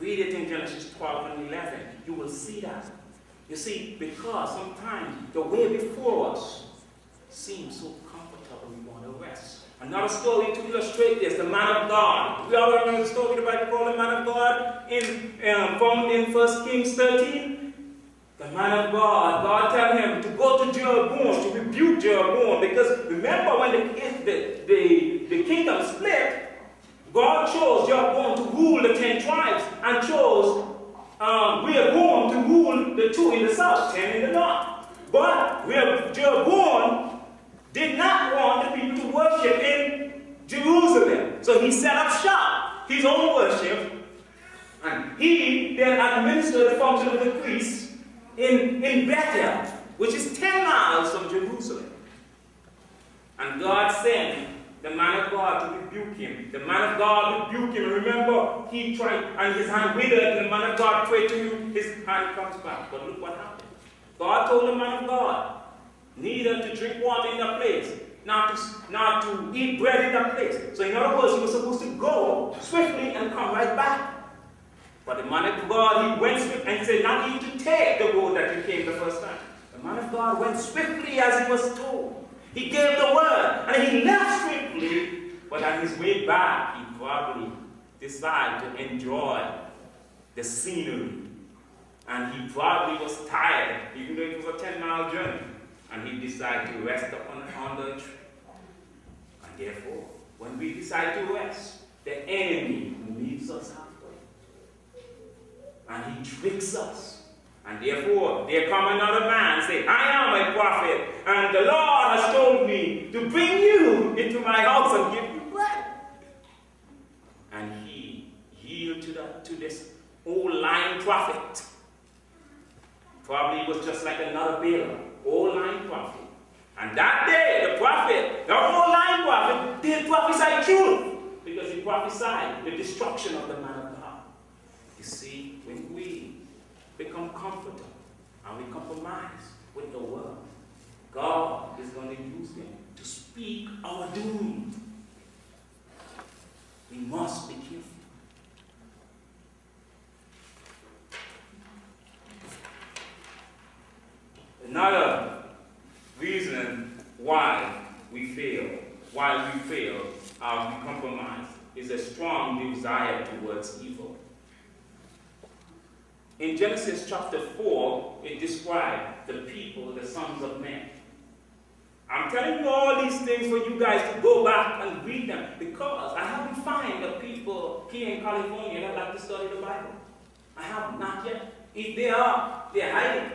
Read it in Genesis 12 and 11. You will see that. You see, because sometimes the way before us seems so comfortable, we want to rest. Another story to illustrate this, the man of God. We already know the story the Bible called the man of God, found in 1 Kings 13. The man of God, God tell him to go to Jeroboam, to rebuke Jeroboam, because remember when the kingdom split, God chose Jeroboam to rule the 10 tribes and chose Rehoboam to rule the 2 in the south, 10 in the north. But Jeroboam did not want the people to worship in Jerusalem. So he set up shop, his own worship, and he then administered the function of the priests in Bethel, which is 10 miles from Jerusalem. And God sent the man of God to rebuke him. The man of God rebuked him. Remember, he tried, and his hand withered, and the man of God prayed to him, his hand comes back. But look what happened. God told the man of God neither to drink water in that place, not to eat bread in that place. So in other words, he was supposed to go swiftly and come right back. But the man of God, he went swiftly and said, not even to take the road that he came the first time. The man of God went swiftly as he was told. He gave the word, and he left swiftly, but on his way back, he probably decided to enjoy the scenery. And he probably was tired, even though it was a 10-mile journey. And he decided to rest on the tree. And therefore, when we decide to rest, the enemy meets us halfway. And he tricks us. And therefore, there come another man and say, I am a prophet, and the Lord has told me to bring you into my house and give you bread. And he yielded to this old lying prophet. Probably it was just like another Balaam, old lying prophet. And that day, the prophet, the old lying prophet, did prophesy truth, because he prophesied the destruction of the man of God. You see, when we become comfortable and we compromise with the world, God is going to use them to speak our doom. We must be careful. Another reason why we fail, we compromise, is a strong desire towards evil. In Genesis chapter 4, it describes the people, the sons of men. I'm telling you all these things for you guys to go back and read them, because I haven't found the people here in California that like to study the Bible. I have not yet. If they are, they're hiding.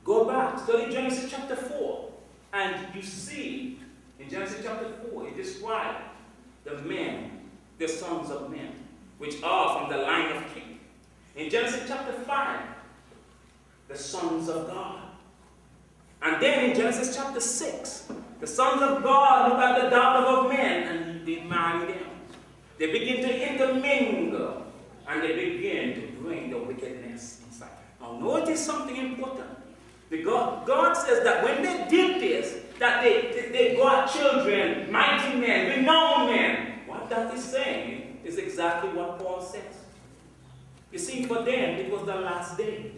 Go back, study Genesis chapter 4, and you see, in Genesis chapter 4, it describes the men, the sons of men, which are from the line of kings. In Genesis chapter 5, the sons of God. And then in Genesis chapter 6, the sons of God look at the daughters of men and they marry them. They begin to intermingle and they begin to bring the wickedness inside. Now notice something important. God says that when they did this, that they got children, mighty men, renowned men. What that is saying is exactly what Paul says. You see, for them, it was the last day.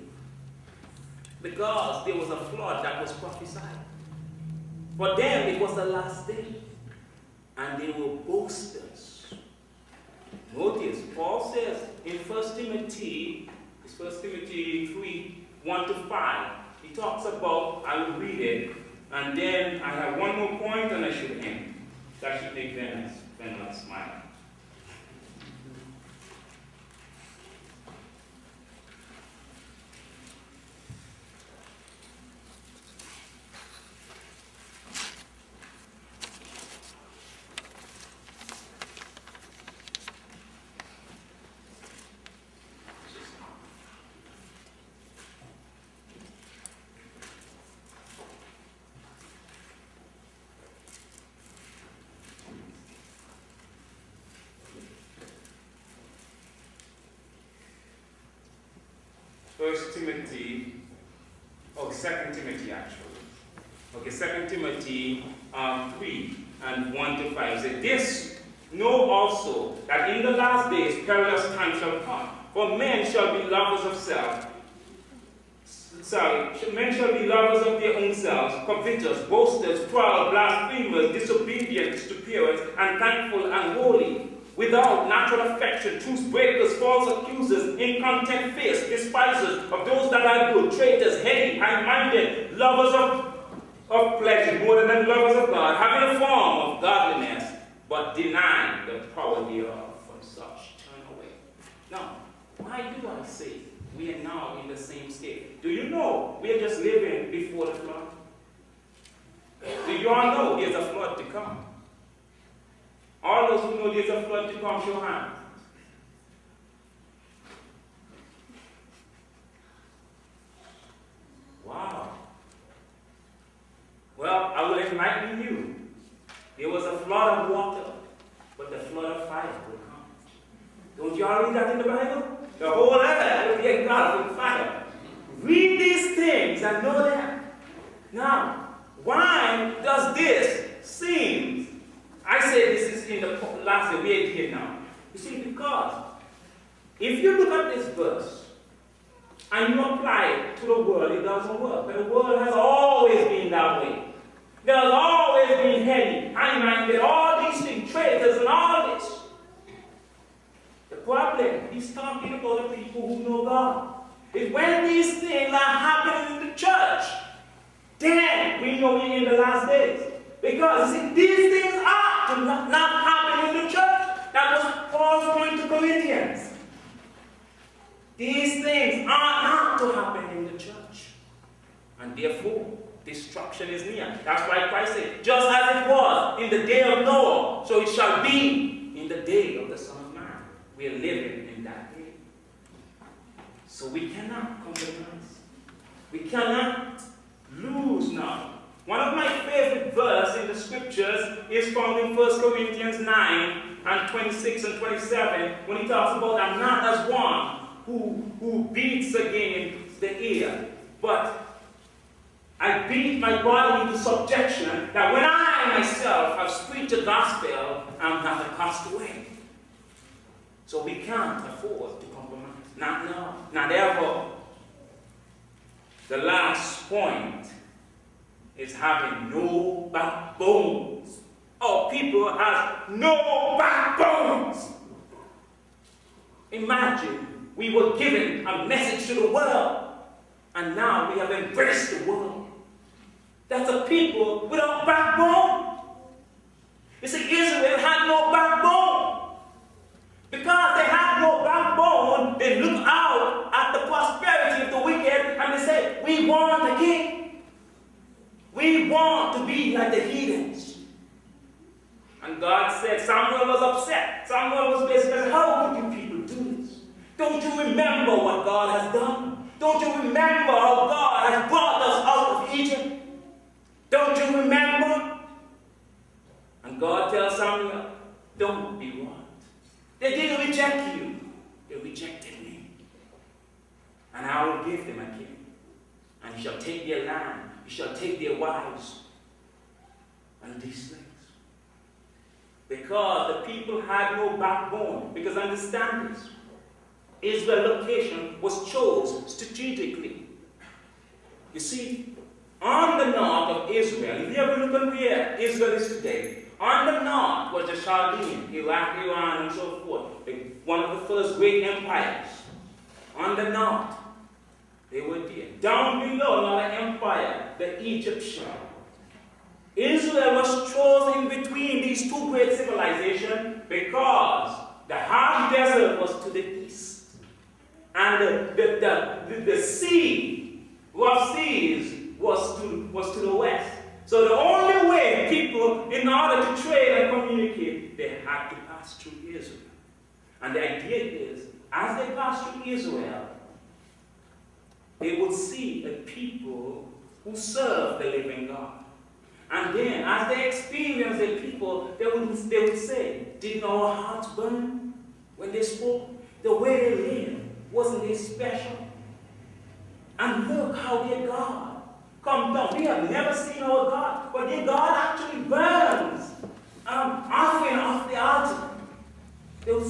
Because there was a flood that was prophesied. For them, it was the last day. And they were boasters. Notice, Paul says in 1 Timothy 3, 1 to 5, he talks about, I will read it, and then I have one more point and I should end. That should make them smile. Second Timothy actually. Okay, 2 Timothy 3 and 1 to 5 says, this know also that in the last days perilous times shall come. For men shall be lovers of self. Men shall be lovers of their own selves, covetous, boasters, proud, blasphemers, disobedient to parents, unthankful, unholy, without natural affection, truth breakers, false accusers, incontinent face, despisers of those that are good, traitors, heady, high-minded, lovers of pleasure more than lovers of God, having a form of godliness, but denying the power thereof. From such turn away. Now, why do I say we are now in the same state? Do you know we are just living before the flood? Do you all know there's a flood to come? All those who know there's a flood to come, show hands. Wow. Well, I will enlighten you. There was a flood of water, but the flood of fire will come. Don't you all read that in the Bible? The whole earth will be engulfed in fire. Read these things and know that. Now, why does this seem? I say this is in the last day, we're here now. You see, because if you look at this verse and you apply it to the world, it doesn't work. But the world has always been that way. There's always been heady, high-minded, all these things, traitors and all this. The problem, he's talking about the people who know God. Is when these things are happening in the church, then we know we're in the last days. Because see, these things are to not happen in the church. That was Paul's point to Corinthians. These things are not to happen in the church. And therefore, destruction is near. That's why Christ said, just as it was in the day of Noah, so it shall be in the day of the Son of Man. We are living in that day. So we cannot compromise. We cannot lose now. One of my favorite verses in the scriptures is found in 1 Corinthians 9 and 26 and 27 when he talks about, I'm not as one who beats against the air, but I beat my body into subjection, that when I myself have preached the gospel, I'm not a castaway. So we can't afford to compromise. Not now. Not ever. The last point is having no backbones. Our people have no backbones. Imagine we were given a message to the world, and now we have embraced the world. That's a people without backbone. You see, Israel had no backbone. Because they had no backbone, they look out at the prosperity of the wicked and they say, we want a king. We want to be like the heathens. And God said, Samuel was upset. Samuel was basically saying, how could you people do this? Don't you remember what God has done? Don't you remember how God has brought us out of Egypt? Don't you remember? And God tells Samuel, don't be wrong. They didn't reject you. They rejected me. And I will give them a king. And he shall take their land. He shall take their wives. And these things. Because the people had no backbone. Because understand this. Israel's location was chosen strategically. You see, on the north of Israel, if you ever look at where Israel is today, on the north was the Chaldean, Iraq, Iran, and so forth. One of the first great empires. On the north, they were there. Down below, another empire, the Egyptian. Israel was chosen between these two great civilizations because the hard desert was to the east. And the sea, rough seas, was to the west. So the only way people, in order to trade and communicate, they had to pass through Israel. And the idea is, as they passed through Israel, they would see a people who serve the living God. And then, as they experience the people, they would say, didn't our hearts burn when they spoke? The way they lived, wasn't it special? And look how their God come down. We have never seen our God, but their God actually burns offering off the altar. They would